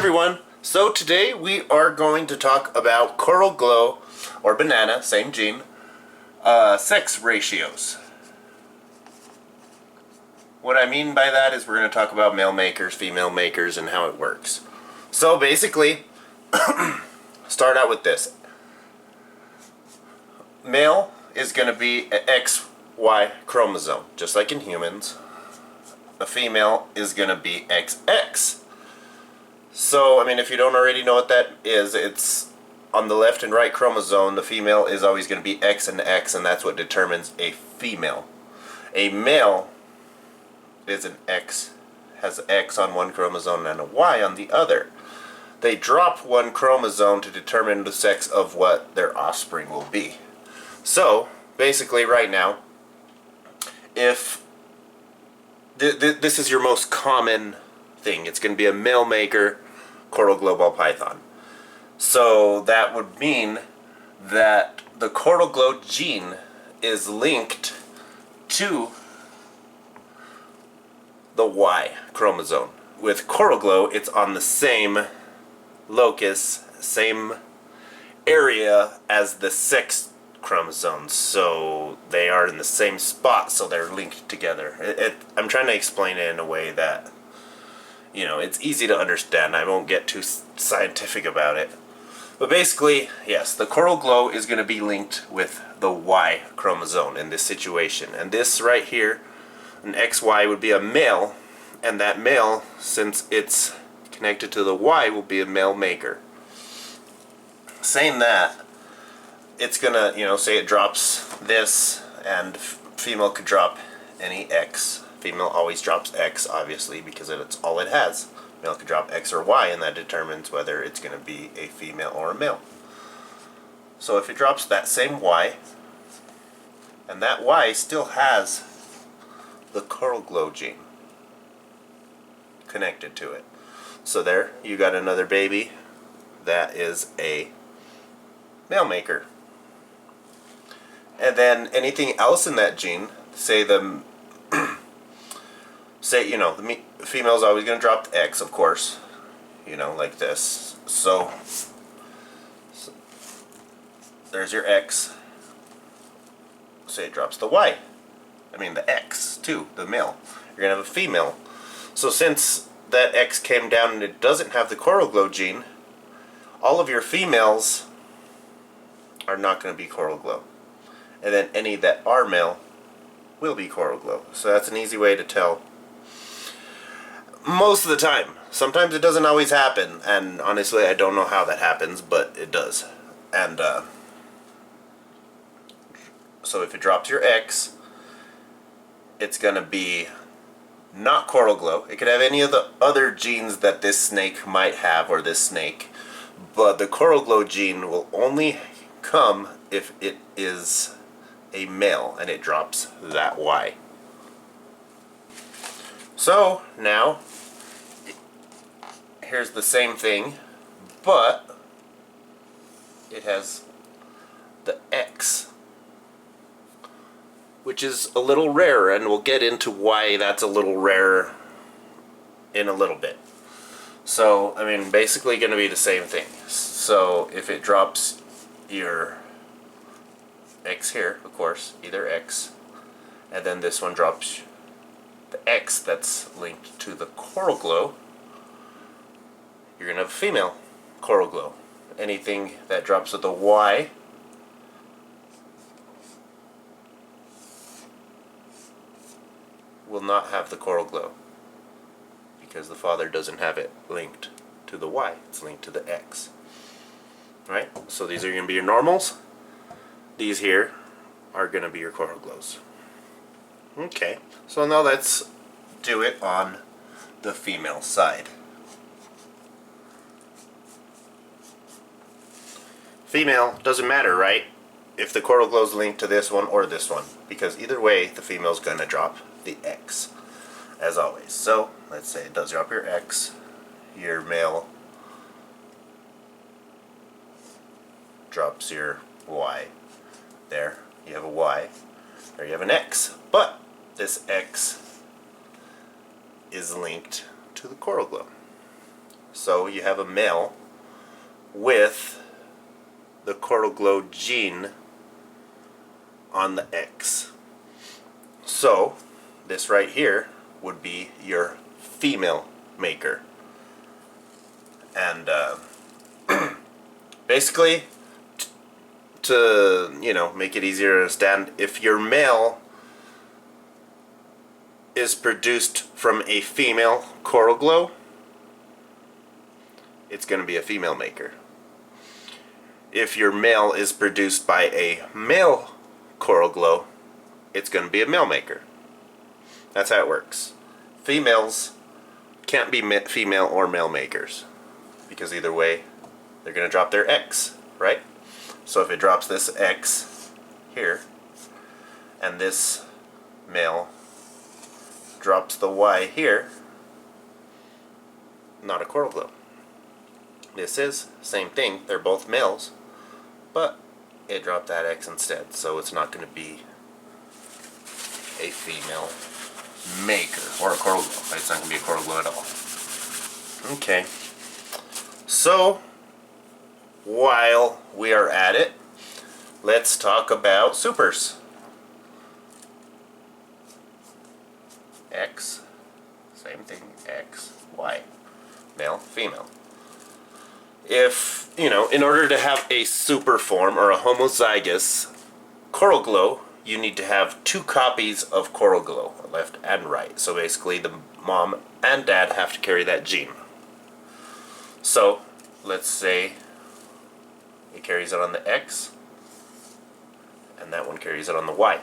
everyone. So today we are going to talk about coral glow, or banana, same gene, sex ratios. What I mean by that is we're going to talk about male makers, female makers, and how it works. So basically, start out with this. Male is going to be an XY chromosome, just like in humans. A female is going to be XX. So, I mean, if you don't already know what that is, it's on the left and right chromosome, the female is always going to be X and X, and that's what determines a female. A male is an X, has an X on one chromosome and a Y on the other. They drop one chromosome to determine the sex of what their offspring will be. So, basically right now, if this is your most common thing, it's going to be a male maker coral glow ball python. So that would mean that the coral glow gene is linked to the Y chromosome. With coral glow, it's on the same locus, same area as the sex chromosomes, so they are in the same spot, so they're linked together. I'm trying to explain it in a way that, you know, it's easy to understand. I won't get too scientific about it. But basically, yes, the coral glow is going to be linked with the Y chromosome in this situation. And this right here, an XY, would be a male, and that male, since it's connected to the Y, will be a male maker. Saying that, it's gonna, you know, say it drops this, and female could drop any X. Female always drops X, obviously, because it's all it has. Male could drop X or Y, and that determines whether it's going to be a female or a male. So if it drops that same Y, and that Y still has the coral glow gene connected to it. So there, you got another baby that is a male maker. And then anything else in that gene, say the you know, the female's always going to drop the X, of course, you know, like this. So there's your X. Say it drops the Y. I mean the X too, the male. You're going to have a female. So since that X came down and it doesn't have the coral glow gene, all of your females are not going to be coral glow. And then any that are male will be coral glow. So that's an easy way to tell. Most of the time. Sometimes it doesn't always happen, and honestly I don't know how that happens, but it does. And so if it drops your X, it's gonna be not coral glow. It could have any of the other genes that this snake might have, or this snake, but the coral glow gene will only come if it is a male and it drops that Y. So now here's the same thing, but it has the X, which is a little rarer, and we'll get into why that's a little rarer in a little bit. So, I mean, basically going to be the same thing. So if it drops your X here, of course, either X, and then this one drops the X that's linked to the coral glow, you're going to have a female coral glow. Anything that drops with the Y will not have the coral glow, because the father doesn't have it linked to the Y, it's linked to the X. Right? So these are going to be your normals. These here are going to be your coral glows. Okay, so now let's do it on the female side. Female, doesn't matter, right? If the coral glow is linked to this one or this one, because either way the female's going to drop the X, as always. So let's say it does drop your X, your male drops your Y. There you have a Y, there you have an X, but this X is linked to the coral glow. So you have a male with the Coral Glow gene on the X. So this right here would be your female maker. And basically, to make it easier to understand, if your male is produced from a female Coral Glow, it's going to be a female maker. If your male is produced by a male Coral Glow, it's going to be a male maker. That's how it works. Females can't be female or male makers, because either way they're going to drop their X, right? So if it drops this X here, and this male drops the Y here, not a Coral Glow. This is same thing, they're both males, but it dropped that X instead, so it's not going to be a female maker or a Coral Glow. It's not going to be a Coral Glow at all. Okay, so while we are at it, let's talk about supers. X, same thing, X, Y, male, female. If, in order to have a super form or a homozygous Coral Glow, you need to have 2 copies of Coral Glow, left and right. So basically the mom and dad have to carry that gene. So let's say it carries it on the X, and that one carries it on the Y.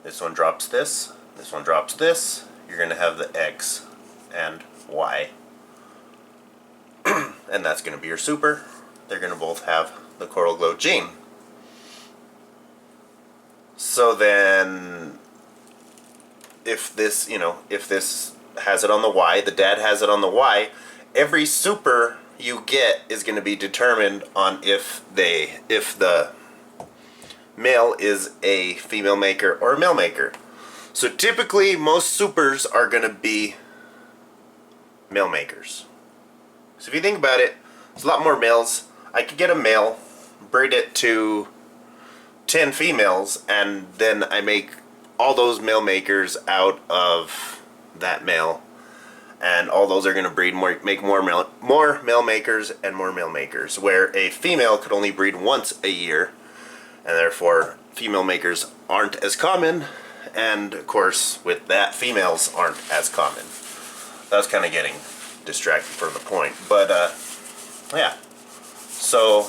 This one drops this one drops this, you're going to have the X and Y. And that's going to be your super. They're going to both have the Coral Glow gene. So then, if this has it on the Y, the dad has it on the Y, every super you get is going to be determined on if the male is a female maker or a male maker. So typically most supers are going to be male makers. So if you think about it, there's a lot more males. I could get a male, breed it to 10 females, and then I make all those male makers out of that male, and all those are going to breed make more male makers and more male makers, where a female could only breed once a year, and therefore female makers aren't as common, and of course with that females aren't as common. That's kind of getting distracted from the point, but yeah, so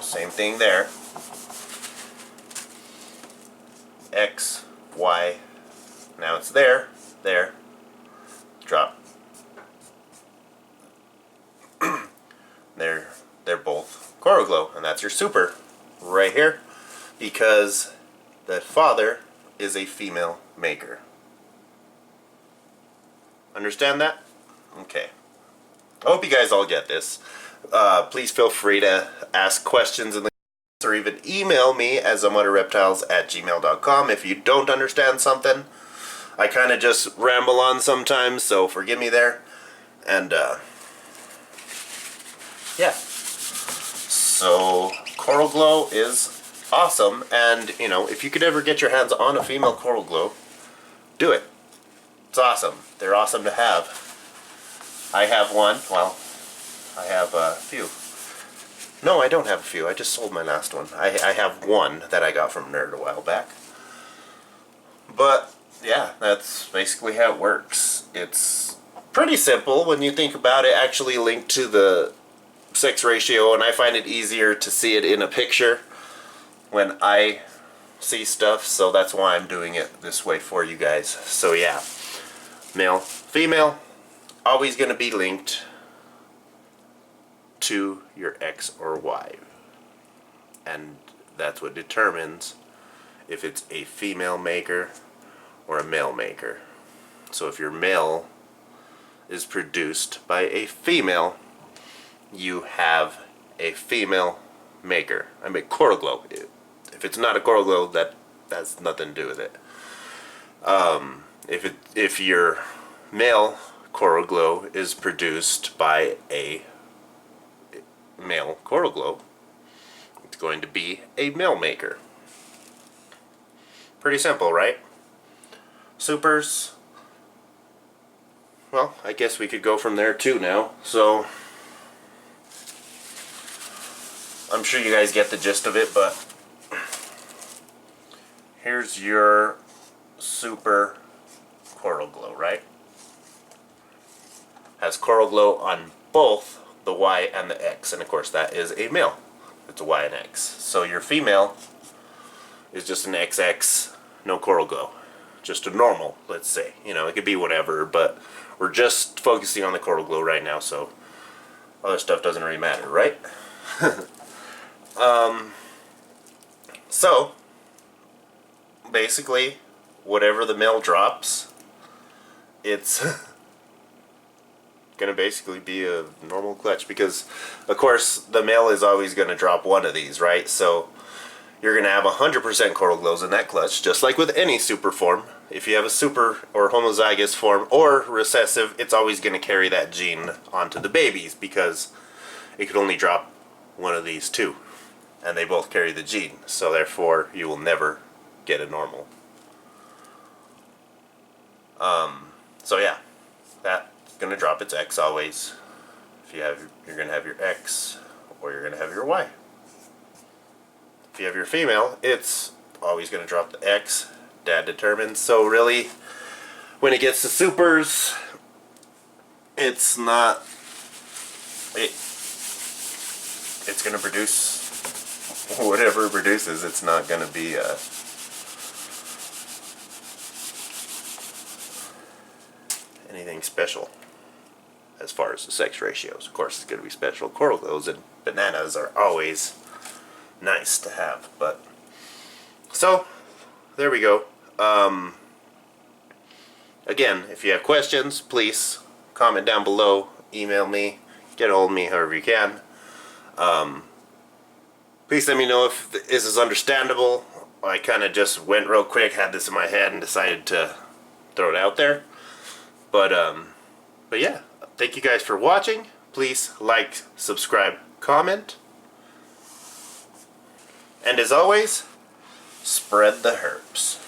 same thing there. X, Y, now it's there, drop. They're both Coral Glow, and that's your super right here, because the father is a female maker. Understand that? Okay. I hope you guys all get this. Please feel free to ask questions in the or even email me at zomotorreptiles@gmail.com if you don't understand something. I kind of just ramble on sometimes, so forgive me there. And yeah. So Coral Glow is awesome, and if you could ever get your hands on a female Coral Glow, do it. It's awesome. They're awesome to have. I have one. Well, I have a few. No, I don't have a few. I just sold my last one. I have one that I got from Nerd a while back. But yeah, that's basically how it works. It's pretty simple when you think about it, actually linked to the sex ratio, and I find it easier to see it in a picture when I see stuff, so that's why I'm doing it this way for you guys. So yeah, male, female, always going to be linked to your X or Y, and that's what determines if it's a female maker or a male maker. So if your male is produced by a female, you have a female maker. I make Coral Glow. If it's not a Coral Glow, that has nothing to do with it. If your male coral glow is produced by a male coral glow, it's going to be a male maker. Pretty simple, right? Supers. Well, I guess we could go from there too now. So I'm sure you guys get the gist of it, but here's your super coral glow, right? Has coral glow on both the Y and the X, and of course that is a male. It's a Y and X. So your female is just an XX, no coral glow. Just a normal, let's say. You know, it could be whatever, but we're just focusing on the coral glow right now, so other stuff doesn't really matter, right? So basically, whatever the male drops, it's gonna basically be a normal clutch, because of course the male is always gonna drop one of these, right? So you're gonna have 100% coral glows in that clutch, just like with any super form. If you have a super or homozygous form or recessive, it's always gonna carry that gene onto the babies, because it could only drop one of these two, and they both carry the gene, so therefore you will never get a normal. So yeah, that's gonna drop its X always. If you have, you're gonna have your X, or you're gonna have your Y. If you have your female, it's always gonna drop the X. Dad determines. So really, when it gets to supers, it's not. It's gonna produce whatever it produces. It's not gonna be anything special as far as the sex ratios. Of course, it's going to be special. Coral glows and bananas are always nice to have. But so there we go. Again, if you have questions, please comment down below, email me, get a hold of me however you can. Please let me know if this is understandable. I kind of just went real quick, had this in my head, and decided to throw it out there. But yeah, thank you guys for watching. Please like, subscribe, comment. And as always, spread the herps.